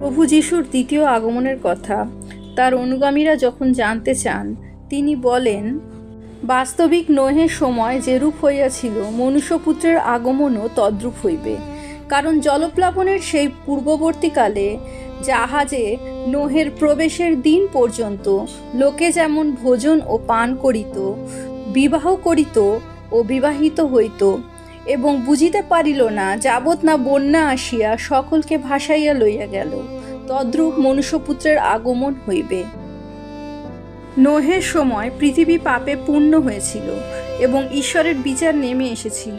প্রভু যিশুর দ্বিতীয় আগমনের কথা তার অনুগামীরা যখন জানতে চান, তিনি বলেন, বাস্তবিক নোহের সময় যেরূপ হইয়াছিল, মনুষ্যপুত্রের আগমনও তদ্রূপ হইবে। কারণ জলপ্লাবনের সেই পূর্ববর্তীকালে জাহাজে নোহের প্রবেশের দিন পর্যন্ত লোকে যেমন ভোজন ও পান করিত, বিবাহ করিত ও বিবাহিত হইত, এবং বুঝিতে পারিল না যাবৎ না বন্যা আসিয়া সকলকে ভাসাইয়া লইয়া গেল, তদ্রূপ মনুষ্যপুত্রের আগমন হইবে। নোহের সময় পৃথিবী পাপে পূর্ণ হয়েছিল এবং ঈশ্বরের বিচার নেমে এসেছিল।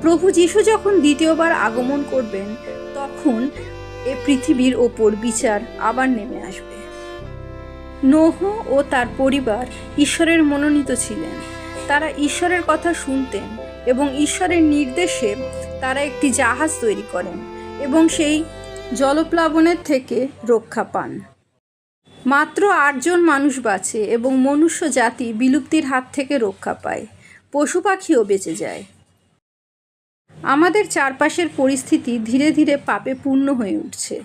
প্রভু যীশু যখন দ্বিতীয়বার আগমন করবেন, তখন এ পৃথিবীর ওপর বিচার আবার নেমে আসবে। নোহ ও তার পরিবার ঈশ্বরের মনোনীত ছিলেন। তারা ঈশ্বরের কথা শুনতেন এবং ঈশ্বরের নির্দেশে তারা একটি জাহাজ তৈরি করেন এবং সেই জলপ্লাবনের থেকে রক্ষা পান। মাত্র 8 জন মানুষ বাঁচে এবং মনুষ্য জাতি বিলুপ্তির হাত থেকে রক্ষা পায়। পশু পাখিও বেঁচে যায়। আমাদের চারপাশের পরিস্থিতি ধীরে ধীরে পাপে পূর্ণ হয়ে উঠছে,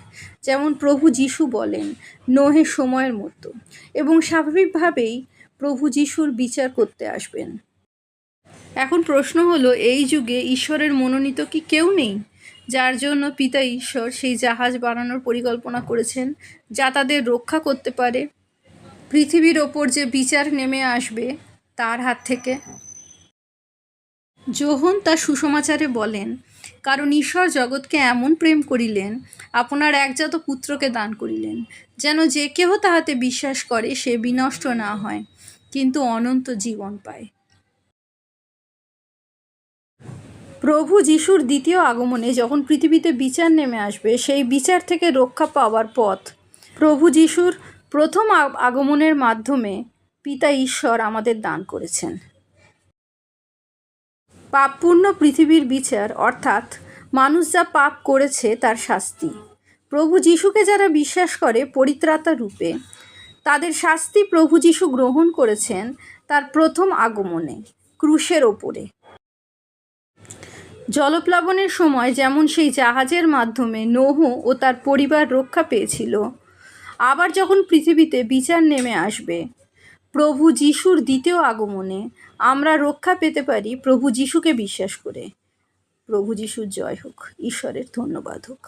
যেমন প্রভু যীশু বলেন, নোহের সময়ের মতো, এবং স্বাভাবিকভাবেই প্রভু যীশুর বিচার করতে আসবেন। এখন প্রশ্ন হলো, এই যুগে ঈশ্বরের মনোনীত কি কেউ নেই, যার জন্য পিতা ঈশ্বর সেই জাহাজ বানানোর পরিকল্পনা করেছেন, যা তাদের রক্ষা করতে পারে পৃথিবীর ওপর যে বিচার নেমে আসবে তার হাত থেকে? যোহন তার সুসমাচারে বলেন, কারণ ঈশ্বর জগৎকে এমন প্রেম করিলেন, আপনার একজাত পুত্রকে দান করিলেন, যেন যে কেহ তাহাতে বিশ্বাস করে সে বিনষ্ট না হয়, কিন্তু অনন্ত জীবন পায়। প্রভু যিশুর দ্বিতীয় আগমনে যখন পৃথিবীতে বিচার নেমে আসবে, সেই বিচার থেকে রক্ষা পাওয়ার পথ প্রভু যিশুর প্রথম আগমনের মাধ্যমে পিতা ঈশ্বর আমাদের দান করেছেন। পাপপূর্ণ পৃথিবীর বিচার, অর্থাৎ মানুষ যা পাপ করেছে তার শাস্তি। প্রভু যিশুকে যারা বিশ্বাস করে পরিত্রাতা রূপে, তাদের শাস্তি প্রভু যিশু গ্রহণ করেছেন তার প্রথম আগমনে ক্রুশের ওপরে। জলপ্লাবনের সময় যেমন সেই জাহাজের মাধ্যমে নোহ ও তার পরিবার রক্ষা পেয়েছিল, আবার যখন পৃথিবীতে বিচার নেমে আসবে প্রভু যিশুর দ্বিতীয় আগমনে, আমরা রক্ষা পেতে পারি প্রভু যিশুকে বিশ্বাস করে। প্রভু যিশুর জয় হোক। ঈশ্বরের ধন্যবাদ হোক।